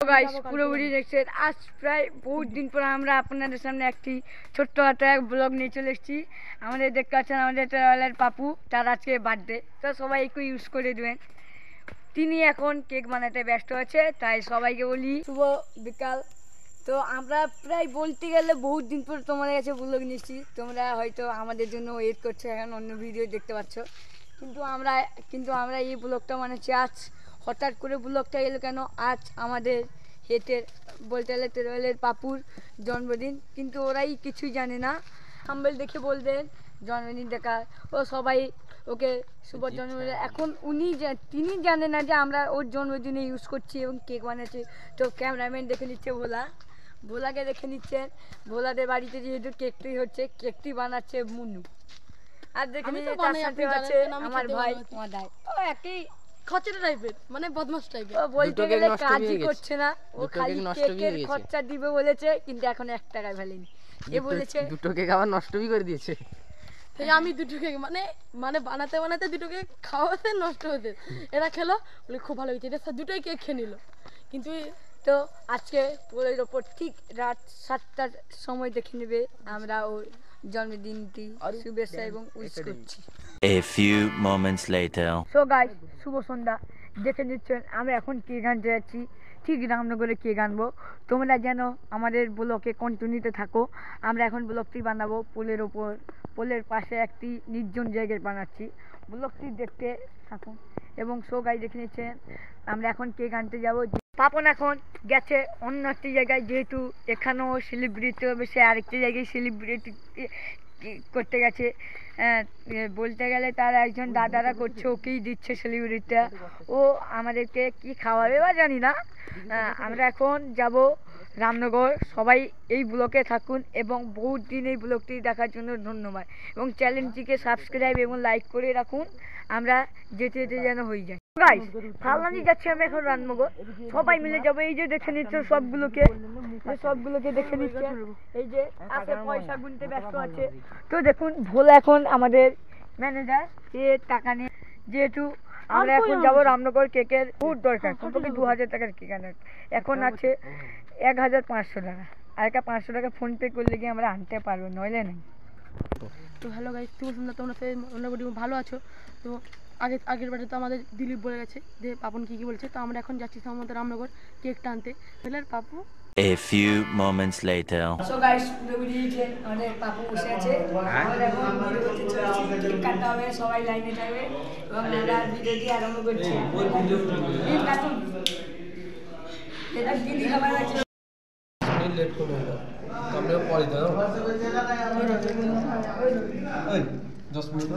Guys পুরোপুরি দেখছেন আজ প্রায় বহুত দিন পর আমরা আপনাদের সামনে একটি ছোট্টখাটো এক ব্লগ নিয়ে চলে এসেছি। আমাদের দেখতে পাচ্ছেন আমাদের ট্রাভেলার পাপু, তার আজকে বার্থডে, তো সবাই একটু ইউজ করে দেবেন। তিনি এখন কেক বানাতে ব্যস্ত আছে, তাই সবাইকে বলি শুভ বিকাল। তো আমরা প্রায় বলতে গেলে বহুত দিন পর তোমাদের কাছে ব্লগ নিচ্ছি। তোমরা হয়তো আমাদের জন্য ওয়েট করছো, এখন অন্য ভিডিও দেখতে পাচ্ছ, কিন্তু আমরা এই ব্লগটা বানাচ্ছি আজ। হঠাৎ করে ব্লগটা এলো কেন, আজ আমাদের হেটের বলতে গেলে ট্রাভেলের পাপুর জন্মদিন, কিন্তু ওরাই কিছুই জানে না। থাম্বনেল দেখে বলবেন জন্মদিন দেখা, ও সবাই ওকে শুভ জন্মদিন। এখন তিনি জানে না যে আমরা ওর জন্মদিনে ইউজ করছি এবং কেক বানাচ্ছি। তো ক্যামেরাম্যান দেখে নিচ্ছে ভোলাকে দেখে নিচ্ছেন। ভোলাদের বাড়িতে যেহেতু কেকটি হচ্ছে, কেকটি বানাচ্ছে মুন্নু। আর দেখে নিচ্ছে তার সাথে আছে আমার ভাই মাদাই। ও একই খরচা টাইপের, মানে বদমাশ টাইপের। ও বলতে গেলে কাজই করছে না, ও খালি কেকের খরচা দিবে বলেছে, কিন্তু এখন 1 টাকায় ফেলেনি। এ বলেছে দুটো কেক আবার নষ্টই করে দিয়েছে। আমি দুটো কেক মানে বানাতে বানাতে দুটো কেক খাওয়াতে নষ্ট হতে, এরা খেলো বলে খুব ভালো হয়েছে, এটা দুটোই কেক খেয়ে নিল। কিন্তু তো আজকে পোলের ওপর ঠিক রাত 7টার সময় দেখে নেবে আমরা ওর জন্মদিনটি শুভেচ্ছা এবং উইশ করছি। A few moments later. So guys, শুভ সন্ধ্যা। দেখে নিচ্ছেন আমরা এখন কেক আনতে যাচ্ছি, ঠিক রামনগরে কেক আনবো। তোমরা যেন আমাদের ব্লকে কন্টিনিউতে থাকো। আমরা এখন ব্লকটি বানাবো পোলের ওপর, পোলের পাশে একটি নির্জন জায়গায় বানাচ্ছি। ব্লকটি দেখতে থাকুন। এবং সো গাইস দেখে নিচ্ছেন আমরা এখন কেক আনতে যাবো। পাপন এখন গেছে অন্য একটি জায়গায়, যেহেতু এখানেও সেলিব্রিটি হবে, সে আরেকটি জায়গায় সেলিব্রিটি করতে গেছে। বলতে গেলে তার একজন দাদারা করছে, ওকেই দিচ্ছে সেলিব্রিটিটা। ও আমাদেরকে কি খাওয়াবে বা জানি না। আমরা এখন যাব রামনগর। সবাই এই ব্লকে থাকুন এবং বহুত দিন এই ব্লগটি দেখার জন্য ধন্যবাদ, এবং চ্যানেলটিকে সাবস্ক্রাইব এবং লাইক করে রাখুন। আমরা যেতে যেতে যেন হয়ে যায়। গাইস ফালানি যাচ্ছি আমরা এখন রামনগর, সবাই মিলে যাবো। এই যে দেখে নিচ্ছে সবগুলোকে দেখে নিচ্ছে, এই যে আছে পয়সা গুনতে ব্যস্ত আছে। তো দেখুন ভোলা এখন আমাদের ম্যানেজার, সে টাকা নিয়ে, যেহেতু আমরা এখন যাবো রামনগর। কেকের বহুত দরকার, কমপক্ষে 2000 টাকার কেক আনার। এখন আছে 1500 টাকা, আর একটা 500 টাকা ফোনপে করলে গিয়ে আমরা আনতে পারবো, নইলে নেই। তো হ্যালো গাইস, তোমরা মোটামুটি ভালো আছো? তো আগের বারে তো আমাদের দিলীপ বলে গেছে যে পাপন কি বলছে, তো আমরা এখন যাচ্ছি আমাদের রামনগর কেকটা আনতে। তাহলে Papu A few moments later. So guys আমাদের পাপু বসে আছে, আমরা এখন কেক কাটা হবে, সবাই লাইনে যাবে এবং আমরা ভিডিওটি আরম্ভ করছি। এটা দিদি খাবার আছে লেট করে হলো আমরা পরে দাও। এই 10 মিনিট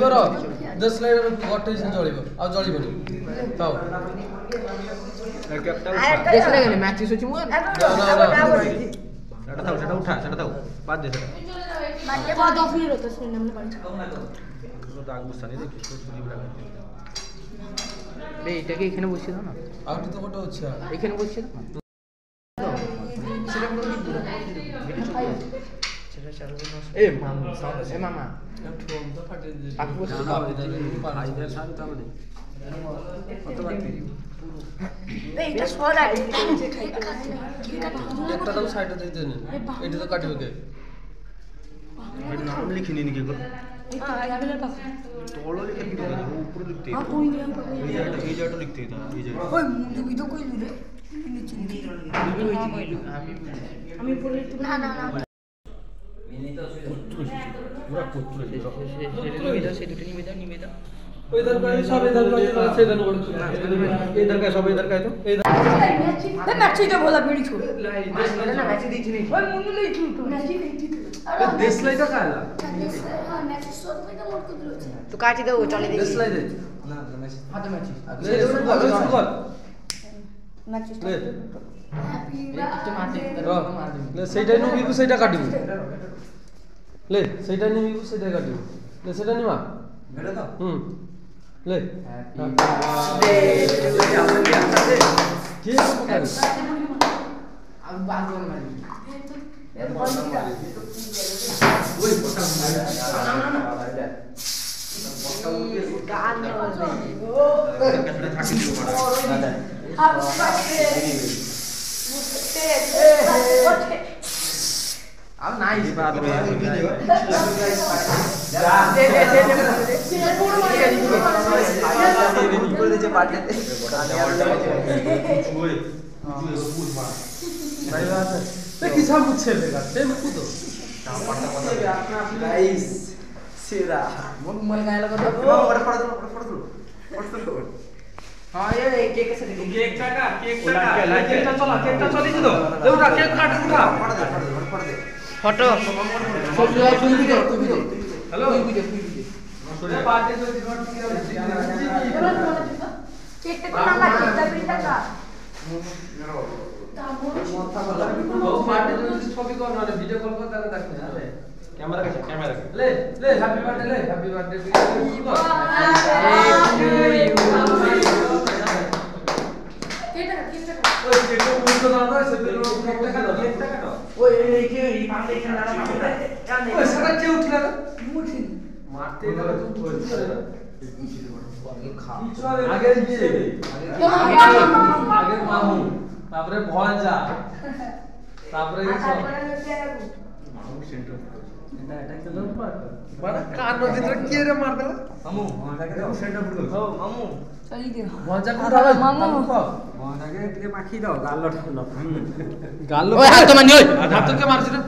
করো 10 স্লাইড গটে এসে জড়িব আর জড়িবনি তাও দেশ লাগে না ম্যাচ হচ্ছে মোর না সেটা উঠা সেটা দাও বাদ দে সেটা মানে 10 মিনিট হতো শুনে আমরা বাড়ি যাবো তো দাগ মুছানি দেখি তো সুজি লাগা রে এটাকে এখানে বসিয়ে দাও না, আউটি তো ফটো হচ্ছে এখানে বসিয়ে দাও সেটা পুরো ভিডিও সেটা চালু করো। এ মামা সাউন্ড আছে, মামা একটু তো ফাটে দিই পাক বসে দাও আইদার সাথে তো আমাদের কত বাকি পুরো এইটা সরা একটা দাও সাইডে দিয়ে দেন, এটা তো কাটিবে কে এর নাম লিখে নিন কি করে তোলো লিখে দিতে হবে, উপরে লিখতে হবে, এই জায়গাটা লিখতে হবে, এই জায়গা ওই মুন্ডু ভিডিও কই দিলে আমি পরে না না না পুরো কুত্তুরে সেটা নিয়ে দাও নিয়ে দাও इधर का सब इधर का से इधर को इधर का सब इधर का तो इधर मैच तो बोला बीड़ी छोड़ ना मैच दी थी नहीं ओए मुन्नू ले तू मैच नहीं थी दिस लाइट का आला हां मैच 100 रुपए का मोड़ को दिलो तो काटी दो चले दे दिस लाइट ना मैच हां तो मैच ले शुरू कर मैच ले तो मारते ले সেইটা নিবি সেইটা কাটিবি ले সেইটা নিবি সেইটা কাটিবি ले সেইটা নিবা মেরে দাও ले কি अब बात बोल मारी ওই পটা গান अब नाइस बात किसा मुझसे बेगा से मुझको तो गाइस सीधा मन मन गायला करतो पड हां ये केक कैसे केक टाका केकটা চলা কেকটা চলিছে তো ওটা কেক কাট উঠা পড় দে ফটো তুই ভিডিও হ্যালো তুই ভিডিও তোরে পার্টি যদি নোট কি হবে কেকটা কোন নাম্বার কেকটা প্রিন্টটা কা ও পার্টি যদি ছবি কর না ভিডিও কল কর তাহলে দেখতে হবে ক্যামেরা কাছে ক্যামেরা লে লে হ্যাপি বার্থডে কি বল ওই কেকটা মুখে দাও না সেটা কেকটা কাটো ওই এই যে এই পাশে এখানে দাঁড়া ওই সারা কে উঠলা না মুঠি মারতে গেলে তুই বলছিস না আগে গিয়ে আগে মামু তারপরে ভঞ্জা তারপরে মামু সেন্টার এটা একটা নম্বর বড় কান ভিতরে কে রে মার দিলা মামু ভঞ্জাকে দাও সেন্টার পড়লো মামু চলি দিও ভঞ্জা কোথা ভাই মামু ভঞ্জাকে ଟିକେ মাখি দাও গাল্লো ঠান্ডা গাল্লো ওই হাত মানি ওই হাত কে মারছিস না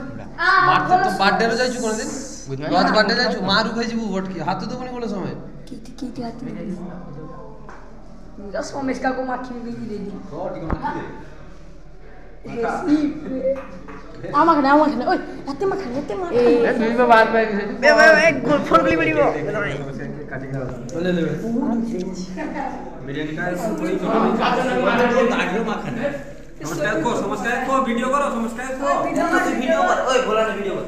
মারতে তো বার্থডে রে যাইছু কোনদিন রোজ বার্থডে যাইছু মারু খাই যাবু ভটকি হাত তো কোনি কোন সময় কি হাতে Just for Miska ko makhi me ready. আমাকে না ওই এত মাখা এ তুমি বাদ পাই গেছে এক গোল ফল গলি বলিব কাটি দাও বলে দেবে বিরিয়ানি কা कोई দাগলো মাখা নমস্কার কো ভিডিও করো নমস্কার কো ভিডিও কর ওই বলা না ভিডিও কর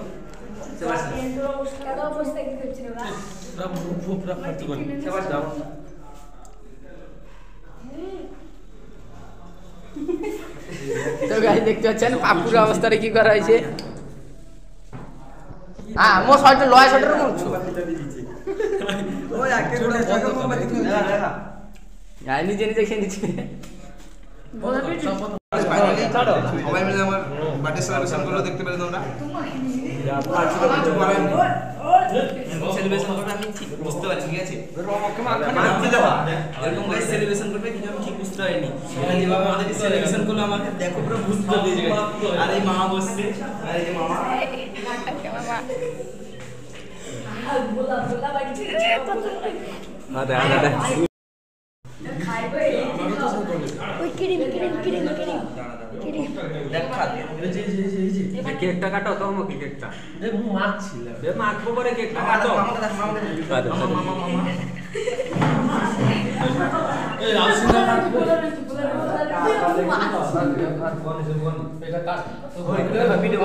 পুরা মুখ পুরা ফাটি করে সেবার দাও তো গাইস দেখতে পাচ্ছেন পাপুর অবস্থাটা কি করা হয়েছে মো শর্ট লয় শর্টের করছো ওই আকে বড় জায়গা মোবাইল দেখা গাই নিজে নিজে খেয়ে নিচ্ছে সবাই মিলে আমার বার্থডে সেলিব্রেশন গুলো দেখতে পেলে তোমরা সেলিব্রেশন করবে আমি ঠিক বুঝতে পারি ঠিক আছে এরকম গাইস সেলিব্রেশন করবে কিন্তু আমি ঠিক বুঝতে পারিনি এটা যেভাবে আমাদের সেলিব্রেশন করলো আমাকে দেখো পুরো বুঝতে পেরে গেছে আর এই মামা বসছে আর এই যে মামা আদে কেকটা কাটো তো আমাকে কেকটা এ মু মারছিল মাখবো পরে কেকটা কাটো এই রাউসিনা কাটবো এটা কাট তো ভিডিও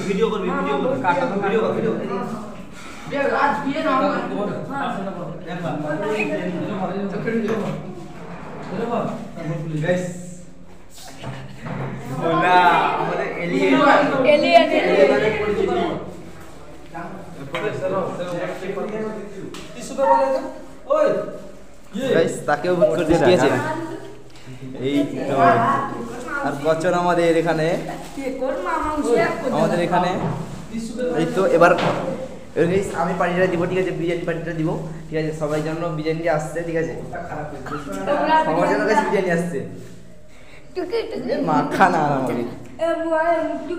ভিডিও করবি কাটো তো ভিডিও আজ বিয়ে না গাইস বলা আমাদের এলিয়েন গাইস তাকেও বুক করে দিয়েছে এই তো আর বচন আমাদের এখানে এই তো এবার গাইস আমি পার্টিটা দিব ঠিক আছে বিরিয়ানি পার্টিটা দিব ঠিক আছে সবাই জন্য বিরিয়ানি আসছে ঠিক আছে সবার জন্য গাইস বিরিয়ানি আসছে মাখা না আমাকে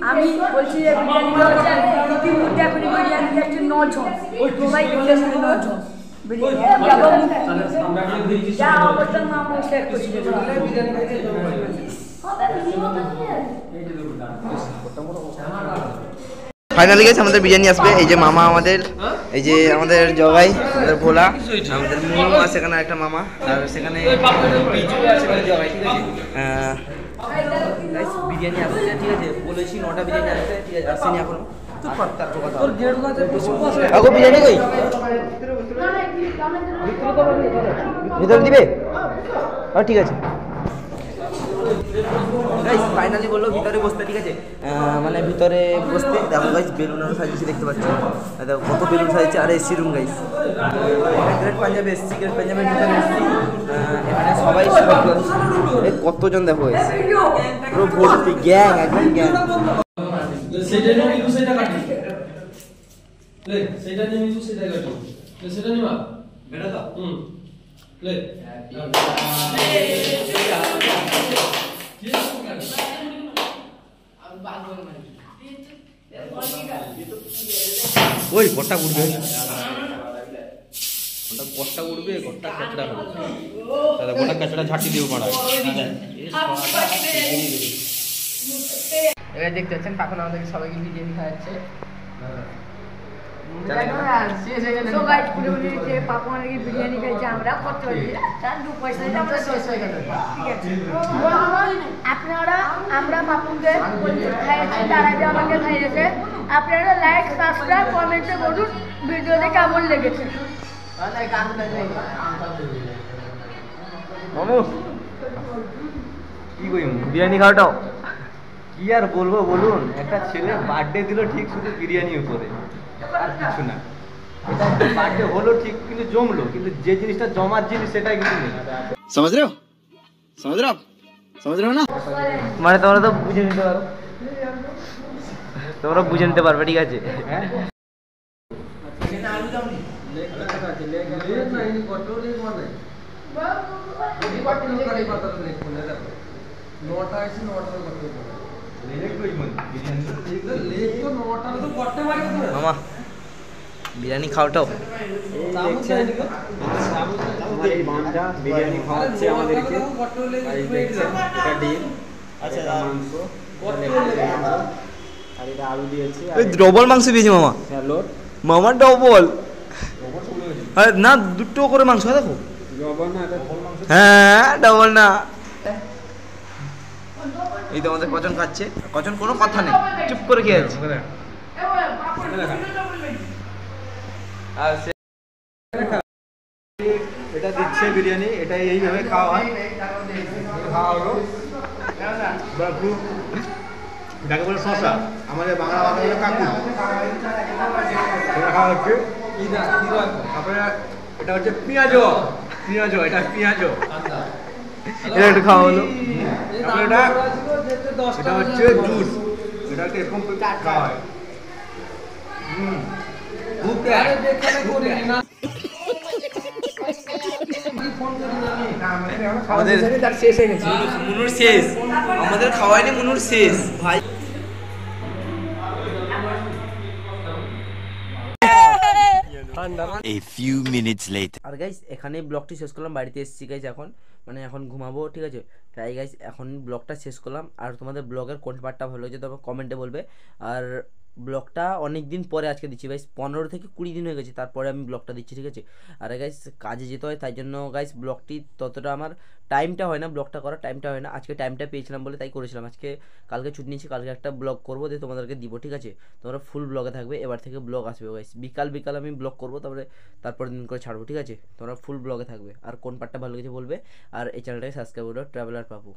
আমি বলছি যে ইতিমধ্যে এখন বিরিয়ানি যাচ্ছে 9 জন সবাই মিলে 9 জন ফাইনালি গেছে আমাদের বিরিয়ানি আসবে এই যে মামা আমাদের এই যে আমাদের জগাই আমাদের ভোলা আমাদের মুনু আছে এখানে একটা মামা আর সেখানে পিজু আছে এখানে জগাই ঠিক আছে গাইস বিরিয়ানি আসছে ঠিক আছে বলেছি 9টা বিরিয়ানি আসছে ঠিক আছে আসেনি এখনো তোর গেট গাতে আগো বিরিয়ানি কই ভিতরে দিবে ঠিক আছে গাইস ফাইনালি বললো ভিতরে বসতে ঠিক আছে মানে ভিতরে বসতে দেখো গাইস বেলুন সাজিয়েছে দেখতে পাচ্ছ দেখো কত বেলুন সাজিয়েছে আর এসি রুম গাইস গ্রেট পাঞ্জাবে এসছি গ্রেট পাঞ্জাবের ভিতরে এসছি সবাই কতজন দেখো এসে পুরো ভর্তি গ্যাং একদম গ্যাং সেটা নিয়ে মিঠু সেটা কাটি লে সেটা নিয়ে মিঠু সেটা কাটি লে সেটা নিবা বেটা তো লে ওই গট্টা উঠবে গট্টা উঠবে গট্টা কাঁচড়া হবে দাদা গট্টা কাঁচড়া ঝাঁটি দিও মারা এবার দেখতে পাচ্ছেন পাখন আমাদেরকে সবাইকে বিরিয়ানি খাওয়াচ্ছে So guys, পুরো মিনিটে পাপা আমাদেরকে বিরিয়ানি খাইছে আমরা কত হয়েছে তার 2 পয়সা দিলে আমরা শেষ হয়ে গেল ঠিক আছে আপনারা আমরা পাপুকে খাইয়েছি তার আগে আমাকে খাইয়েছে আপনারা লাইক সাবস্ক্রাইব কমেন্টে বলুন ভিডিওতে কেমন লেগেছে মামু কি কই বিরিয়ানি খাওয়াটাও কি আর বলবো বলুন একটা ছেলে বার্থডে দিল ঠিক শুধু বিরিয়ানি উপরে আর কিছু না এটা বার্থডে হলো ঠিক কিন্তু জমলো কিন্তু যে জিনিসটা জমার জিনিস সেটাই কিন্তু নেই समझ रहे हो ना মানে তোমরা তো বুঝে নিতে পারো তোমরা বুঝে নিতে পারবে ঠিক আছে হ্যাঁ মামা বিরিয়ানি খাওয়াটাও বিরিয়ানি খাওয়াচ্ছে আমাদেরকে এটা ডিম আচ্ছা মাংস আর এটা আলু দিয়েছি ডবল মাংস দিয়েছি মামা স্যালাড মামা ডবল আরে না দুটো করে মাংস দেখো হ্যাঁ ডবল না এই তো আমাদের কজন খাচ্ছে কজন কোনো কথা নেই চুপ করে খেয়ে আছে আর এটা দিচ্ছে বিরিয়ানি এটা এইভাবে খাওয়া হয় খাওয়া হলো বাবু যাকে বলে শশা আমাদের বাংলা ভাষা হলো কাকু এটা খাওয়া হচ্ছে তারপরে এটা হচ্ছে পেঁয়াজো এটা পেঁয়াজো এটা একটু খাওয়া হলো তারপরে এটা হচ্ছে জুস এটা হচ্ছে এরকম খাওয়া হয় খুব আমাদের মুনুর শেষ আমাদের খাওয়াইনি মুনুর শেষ ভাই A few minutes later. আর গাইস এখানে ব্লগটি শেষ করলাম বাড়িতে এসেছি গাইস এখন মানে এখন ঘুমাবো ঠিক আছে তাই গাইস এখন ব্লগটা শেষ করলাম আর তোমাদের ব্লগের কোন পার্টটা ভালো হয়েছে তোমরা কমেন্টে বলবে আর ব্লগটা অনেক দিন পরে আজকে দিচ্ছি গাইস 15 থেকে 20 দিন হয়ে গেছে তারপরে আমি ব্লগটা দিচ্ছি ঠিক আছে আর গাইস কাজে যেতে হয় তাই জন্য গাইস ব্লগটি ততটা আমার টাইমটা হয় না ব্লগটা করার টাইমটা হয় না আজকে টাইমটা পেয়েছিলাম বলে তাই করেছিলাম আজকে কালকে ছুটি নিয়েছি কালকে একটা ব্লগ করবো দিয়ে তোমাদেরকে দিব ঠিক আছে তোমরা ফুল ব্লগে থাকবে এবার থেকে ব্লগ আসবে গাইস বিকাল আমি ব্লগ করবো তারপর দিন করে ছাড়বো ঠিক আছে তোমরা ফুল ব্লগে থাকবে আর কোন পার্টটা ভালো লেগেছে বলবে আর এই চ্যানেলটাকে সাবস্ক্রাইব করো ট্রাভেলার পাপু।